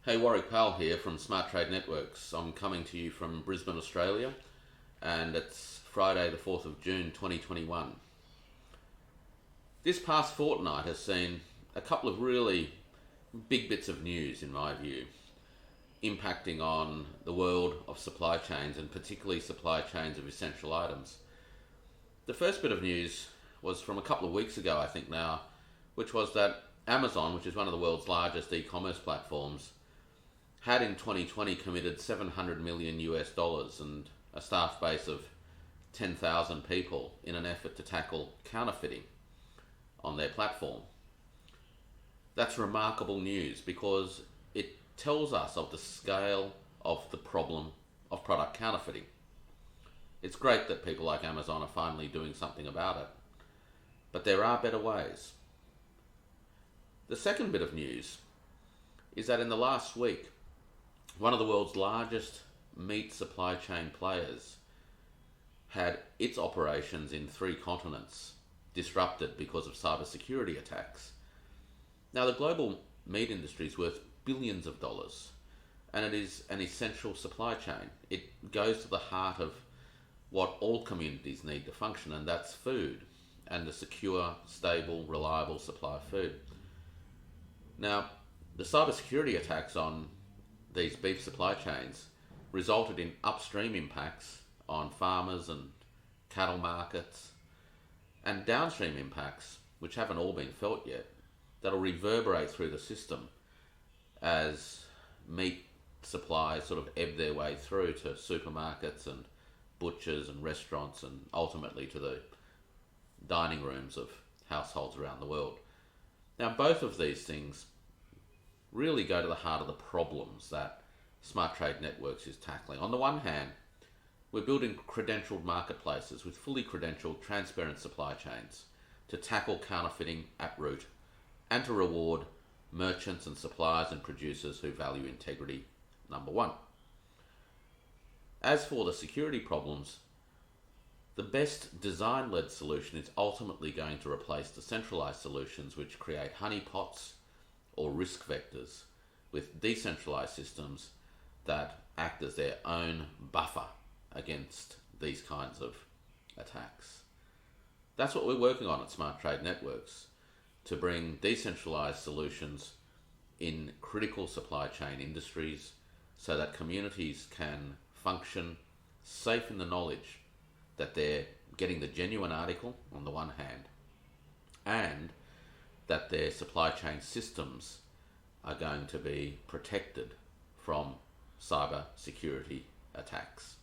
Hey, Warwick Powell here from Smart Trade Networks. I'm coming to you from Brisbane, Australia, and it's Friday the 4th of June 2021. This past fortnight has seen a couple of really big bits of news, in my view, impacting on the world of supply chains, and particularly supply chains of essential items. The first bit of news was from a couple of weeks ago, I think now, which was that Amazon, which is one of the world's largest e-commerce platforms, had in 2020 committed 700 million US dollars and a staff base of 10,000 people in an effort to tackle counterfeiting on their platform. That's remarkable news because it tells us of the scale of the problem of product counterfeiting. It's great that people like Amazon are finally doing something about it, but there are better ways. The second bit of news is that in the last week, one of the world's largest meat supply chain players had its operations in 3 continents disrupted because of cybersecurity attacks. Now, the global meat industry is worth billions of dollars, and it is an essential supply chain. It goes to the heart of what all communities need to function, and that's food, and a secure, stable, reliable supply of food. Now, the cybersecurity attacks on these beef supply chains resulted in upstream impacts on farmers and cattle markets, and downstream impacts, which haven't all been felt yet, that'll reverberate through the system as meat supplies sort of ebb their way through to supermarkets and butchers and restaurants and ultimately to the dining rooms of households around the world. Now, both of these things really go to the heart of the problems that Smart Trade Networks is tackling. On the one hand, we're building credentialed marketplaces with fully credentialed, transparent supply chains to tackle counterfeiting at root and to reward merchants and suppliers and producers who value integrity, number one. As for the security problems, the best design-led solution is ultimately going to replace the centralized solutions which create honeypots or risk vectors with decentralized systems that act as their own buffer against these kinds of attacks. That's what we're working on at Smart Trade Networks, to bring decentralized solutions in critical supply chain industries so that communities can function safe in the knowledge that they're getting the genuine article on the one hand, and that their supply chain systems are going to be protected from cyber security attacks.